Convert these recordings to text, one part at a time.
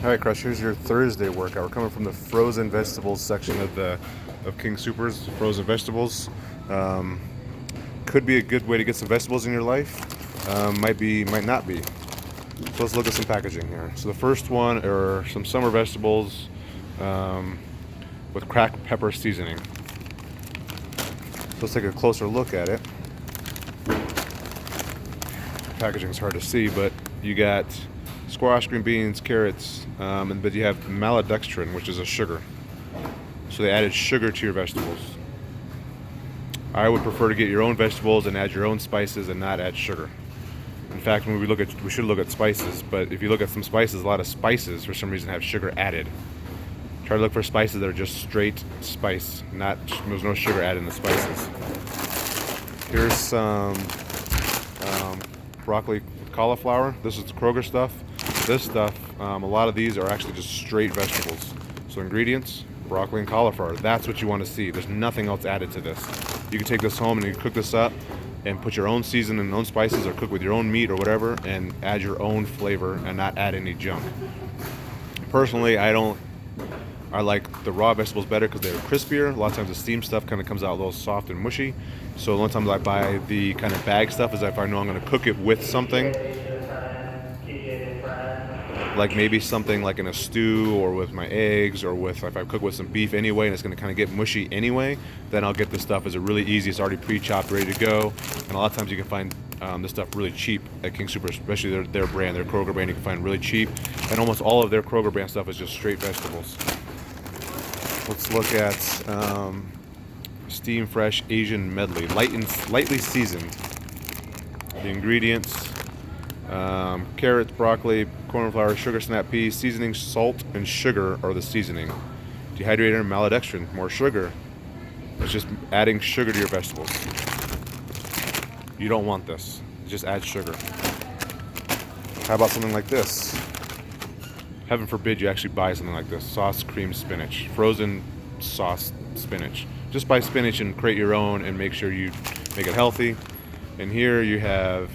All right, Crush. Here's your Thursday workout. We're coming from the frozen vegetables section of King Soopers. Frozen vegetables could be a good way to get some vegetables in your life. Might not be. So let's look at some packaging here. So the first one are some summer vegetables with cracked pepper seasoning. So let's take a closer look at it. Packaging is hard to see, but you got squash, green beans, carrots, but you have maltodextrin, which is a sugar. So they added sugar to your vegetables. I would prefer to get your own vegetables and add your own spices and not add sugar. In fact, when we should look at spices, but if you look at some spices, a lot of spices for some reason have sugar added. Try to look for spices that are just straight spice, there's no sugar added in the spices. Here's some broccoli with cauliflower. This is the Kroger stuff. This stuff, a lot of these are actually just straight vegetables. So ingredients, broccoli and cauliflower. That's what you want to see. There's nothing else added to this. You can take this home and you can cook this up and put your own seasoning and own spices, or cook with your own meat or whatever, and add your own flavor and not add any junk. Personally, I like the raw vegetables better because they're crispier. A lot of times the steamed stuff kind of comes out a little soft and mushy. So the only times I buy the kind of bag stuff is if I know I'm going to cook it with something, like maybe something like in a stew or with my eggs, or if I cook with some beef anyway and it's going to kind of get mushy anyway, then I'll get this stuff as a really easy. It's already pre-chopped, ready to go. And a lot of times you can find this stuff really cheap at King Soopers, especially their brand, their Kroger brand. You can find really cheap, and almost all of their Kroger brand stuff is just straight vegetables. Let's look at Steam Fresh Asian Medley, lightly seasoned. The ingredients: carrots, broccoli, cornflour, sugar snap peas, seasoning, salt, and sugar are the seasoning. Dehydrated maltodextrin, more sugar. It's just adding sugar to your vegetables. You don't want this. Just add sugar. How about something like this? Heaven forbid you actually buy something like this. Sauce cream spinach. Frozen sauce spinach. Just buy spinach and create your own and make sure you make it healthy. And here you have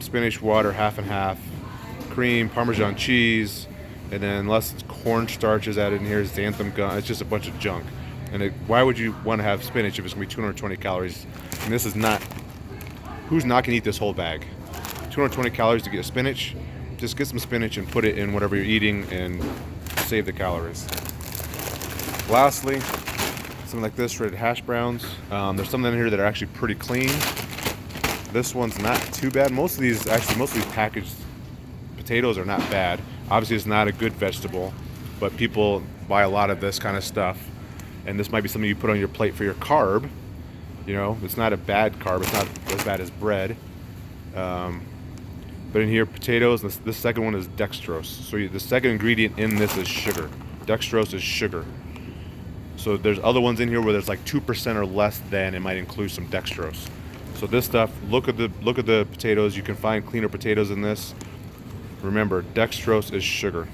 spinach, water, half and half, cream, Parmesan cheese, and then less cornstarch is added in here, xanthan gum. It's just a bunch of junk. And why would you want to have spinach if it's going to be 220 calories? And this is not, who's not going to eat this whole bag? 220 calories to get spinach? Just get some spinach and put it in whatever you're eating and save the calories. Lastly, something like this, shredded hash browns. There's some in here that are actually pretty clean. This one's not too bad. Most of these packaged potatoes are not bad. Obviously, it's not a good vegetable, but people buy a lot of this kind of stuff. And this might be something you put on your plate for your carb. You know, it's not a bad carb. It's not as bad as bread. But in here, potatoes. This second one is dextrose. So the second ingredient in this is sugar. Dextrose is sugar. So there's other ones in here where there's like 2% or less than. It might include some dextrose. So this stuff, look at the potatoes. You can find cleaner potatoes in this. Remember, dextrose is sugar.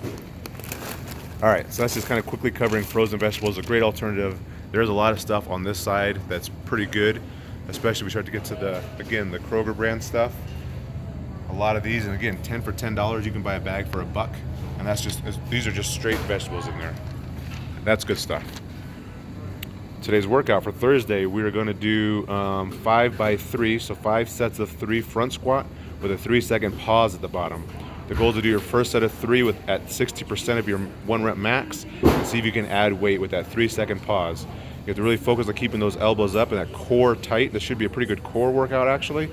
All right, so that's just kind of quickly covering frozen vegetables. A great alternative. There's a lot of stuff on this side that's pretty good, especially if we start to get to the Kroger brand stuff. A lot of these, and again, 10 for $10, you can buy a bag for $1, and these are just straight vegetables in there. That's good stuff. Today's workout for Thursday, we are going to do 5 by 3, so 5 sets of 3 front squat with a 3-second pause at the bottom. The goal is to do your first set of 3 at 60% of your 1 rep max, and see if you can add weight with that 3-second pause. You have to really focus on keeping those elbows up and that core tight. This should be a pretty good core workout, actually,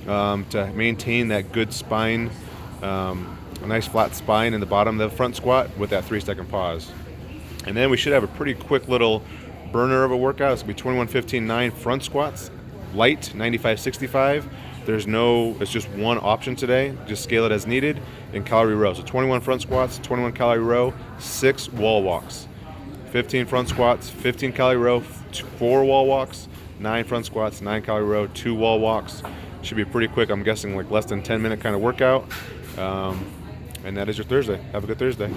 to maintain that good spine, a nice flat spine in the bottom of the front squat with that 3-second pause. And then we should have a pretty quick little burner of a workout. It's going to be 21-15-9 front squats, light, 95-65. It's just one option today. Just scale it as needed. And calorie row. So 21 front squats, 21 calorie row, 6 wall walks. 15 front squats, 15 calorie row, 4 wall walks, 9 front squats, 9 calorie row, 2 wall walks. Should be pretty quick. I'm guessing like less than 10-minute kind of workout. And that is your Thursday. Have a good Thursday.